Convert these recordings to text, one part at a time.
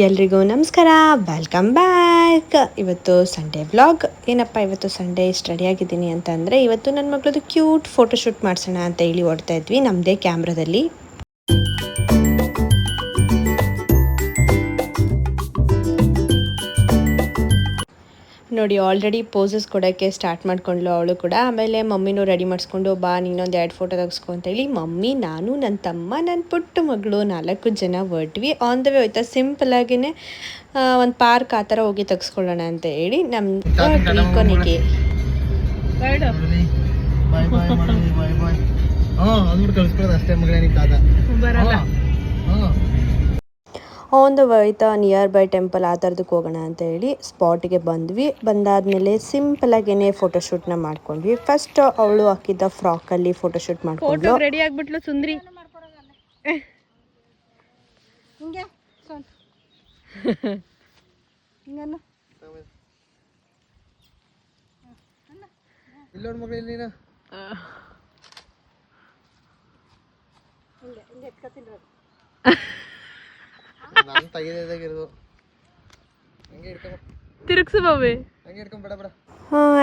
ಎಲ್ರಿಗೂ ನಮಸ್ಕಾರ, welcome back. ಇವತ್ತು ಸಂಡೇ ವ್ಲಾಗ್. ಏನಪ್ಪ ಇವತ್ತು ಸಂಡೇ ರೆಡಿಯಾಗಿದ್ದೀನಿ ಅಂತಂದರೆ, ಇವತ್ತು ನನ್ನ ಮಗಳದ್ದು ಕ್ಯೂಟ್ ಫೋಟೋಶೂಟ್ ಮಾಡಿಸೋಣ ಅಂತ ಹೇಳಿ ಹೊಡ್ತಾ ಇದ್ವಿ ನಮ್ಮದೇ ಕ್ಯಾಮ್ರಾದಲ್ಲಿ. ನೋಡಿ, ಆಲ್ರೆಡಿ ಪೋಸಸ್ ಕೊಡೋಕ್ಕೆ ಸ್ಟಾರ್ಟ್ ಮಾಡ್ಕೊಂಡ್ಲು ಅವಳು ಕೂಡ. ಆಮೇಲೆ ಮಮ್ಮಿನೂ ರೆಡಿ ಮಾಡಿಸ್ಕೊಂಡು, ಬಾ ನೀನೊಂದು 2 ಫೋಟೋ ತೆಗೆಸ್ಕೊ ಅಂತೇಳಿ ಮಮ್ಮಿ, ನಾನು, ನನ್ನ ತಮ್ಮ, ನನ್ನ ಪುಟ್ಟ ಮಗಳು 4 ಜನ ಹೊರಟ್ವಿ. ಆನ್ ದ ವೇ ಹೋಯ್ತಾ ಸಿಂಪಲಾಗಿಯೇ ಒಂದು ಪಾರ್ಕ್ ಆ ಥರ ಹೋಗಿ ತೆಗೆಸ್ಕೊಳ್ಳೋಣ ಅಂತ ಹೇಳಿ ನಮ್ಮ ಕೊನೆಗೆ ಆನ್ ದ ಹೋಯ್ತಾ ನಿಯರ್ ಬೈ ಟೆಂಪಲ್ ಆ ಥರದಕ್ಕೆ ಹೋಗೋಣ ಅಂತ ಹೇಳಿ ಸ್ಪಾಟಿಗೆ ಬಂದ್ವಿ. ಬಂದಾದಮೇಲೆ ಸಿಂಪಲಾಗೇ ಫೋಟೋಶೂಟ್ನ ಮಾಡ್ಕೊಂಡ್ವಿ. ಫಸ್ಟ್ ಅವಳು ಹಾಕಿದ್ದ ಫ್ರಾಕಲ್ಲಿ ಫೋಟೋಶೂಟ್ ಮಾಡ್ಕೊಂಡು ರೆಡಿ ಆಗಿಬಿಟ್ಲು ಸುಂದ್ರಿ. ತಿರುಗ್ಸು ಬಾಬೆ.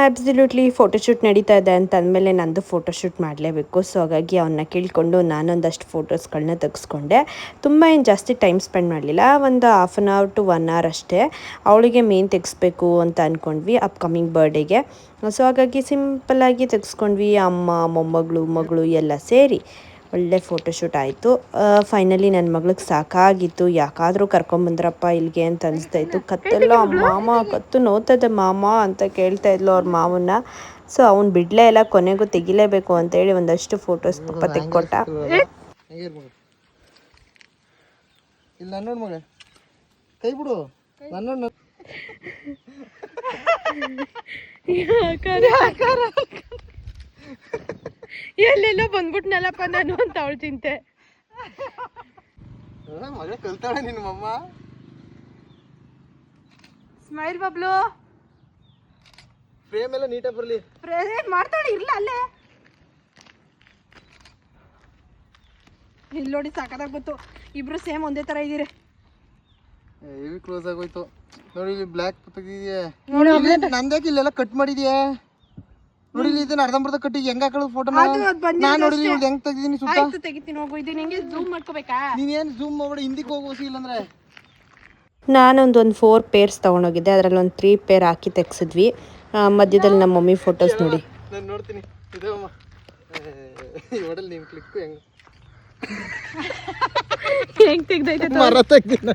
ಆಬ್ಸಲ್ಯೂಟ್ಲಿ ಫೋಟೋಶೂಟ್ ನಡೀತಾ ಇದೆ ಅಂತ ಅಂದಮೇಲೆ ನಂದು ಫೋಟೋಶೂಟ್ ಮಾಡಲೇಬೇಕು. ಸೊ ಹಾಗಾಗಿ ಅವನ್ನ ಕೇಳಿಕೊಂಡು ನಾನೊಂದಷ್ಟು ಫೋಟೋಸ್ಗಳನ್ನ ತೆಗೆಸ್ಕೊಂಡೆ. ತುಂಬ ಏನು ಜಾಸ್ತಿ ಟೈಮ್ ಸ್ಪೆಂಡ್ ಮಾಡಲಿಲ್ಲ, ಒಂದು 1/2 hour to 1 hour ಅಷ್ಟೇ. ಅವಳಿಗೆ ಮೇನ್ ತೆಗೆಸ್ಬೇಕು ಅಂತ ಅಂದ್ಕೊಂಡ್ವಿ ಅಪ್ಕಮಿಂಗ್ ಬರ್ಡೇಗೆ. ಸೊ ಹಾಗಾಗಿ ಸಿಂಪಲ್ಲಾಗಿ ತೆಗೆಸ್ಕೊಂಡ್ವಿ. ಅಮ್ಮ, ಮೊಮ್ಮಗಳು, ಮಗಳು ಎಲ್ಲ ಸೇರಿ ಒಳ್ಳೆ ಫೋಟೋಶೂಟ್ ಆಯಿತು. ಫೈನಲಿ ನನ್ನ ಮಗಳಿಗೆ ಸಾಕಾಗಿತ್ತು, ಯಾಕಾದರೂ ಕರ್ಕೊಂಬಂದ್ರಪ್ಪ ಇಲ್ಲಿಗೆ ಅಂತ ಅನಿಸ್ತಾಯಿತ್ತು. ಕತ್ತೆಲ್ಲ ಮಾಮ ಕತ್ತು ನೋತದೆ ಮಾಮ ಅಂತ ಕೇಳ್ತಾ ಇದ್ಲು ಅವ್ರ ಮಾವನ್ನ. ಸೊ ಅವ್ನು ಬಿಡಲೇ ಇಲ್ಲ, ಕೊನೆಗೂ ತೆಗಿಲೇಬೇಕು ಅಂತೇಳಿ ಒಂದಷ್ಟು ಫೋಟೋಸ್ ಪಪ್ಪ ತೆಕ್ಕೊಟ್ಟ. ಎಲ್ಲೆಲ್ಲೋ ಬಂದ್ಬಿಟ್ನಲ್ಲಪ್ಪ ನಾನು ಅಂತ ಅವಳು ಚಿಂತೆ. ಮಗ ಕಲ್ತಾಳೆ ನಿನ್ನ ಮಮ್ಮ. ಸ್ಮೈಲ್ ಬಬ್ಲು. ಫ್ರೇಮ್ ಎಲ್ಲ ನೀಟಾಗಿ ಬರಲಿ. ಫ್ರೇಮ್ ಮಾಡ್ತಾಳೆ ಇರ್ಲ ಅಲ್ಲೇ. ಇಲ್ಲಿ ನೋಡಿ ಸಾಕಾದಾಗ ಗೊತ್ತು, ಇಬ್ರು ಸೇಮ್ ಒಂದೇ ತರ ಇದೀರಿ. ಹೆವಿ ಕ್ಲೋಸ್ ಆಗೋಯ್ತು ನೋಡಿ. ಇಲ್ಲಿ ಬ್ಲ್ಯಾಕ್ ತೆಗಿದೀಯಾ, ನಂದ್ಯಾಕೆ ಇಲ್ಲೆಲ್ಲ ಕಟ್ ಮಾಡಿದ್ಯಾ ನೋಡಿ. ಇದನ್ನ ಅರ್ಧಂಬರ್ಧ ಕಟ್ಟಿ ಹೆಂಗ್ ಹಾಕೊಳ್ಳೋದು ಫೋಟೋ ನಾನು ನೋಡಿ. ಹೆಂಗ್ ತೆಗಿದೀನಿ ಸುತ್ತ ತೆಗಿತೀನಿ ಹೋಗು. ಇದು ನಿಂಗೆ ಝೂಮ್ ಮಾಡ್ಕೋಬೇಕಾ? ನೀನೇನು ಝೂಮ್ ಮಾಡ್ಬೇಡ, ಹಿಂದಿಗೆ ಹೋಗೋಸಿ ಇಲ್ಲಂದ್ರೆ. ನಾನೊಂದು 4 ಪೇರ್ಸ್ ತೊಗೊಂಡೋಗಿದ್ದೆ, ಅದರಲ್ಲಿ ಒಂದು 3 ಪೇರ್ ಹಾಕಿ ತೆಗ್ಸಿದ್ವಿ. ಮಧ್ಯದಲ್ಲಿ ನಮ್ಮ ಮಮ್ಮಿ ಫೋಟೋಸ್ ನೋಡಿ. ನಾನು ನೋಡ್ತೀನಿ ಇದು ಹೊಡಲ್ ನಿಮ್ಮ ಕ್ಲಿಕ್ಕು ಹೆಂಗ್ ಹೆಂಗ್ ತೆಗ್ದೈತೆ ಮರ ತೆಗ್ದಿನ.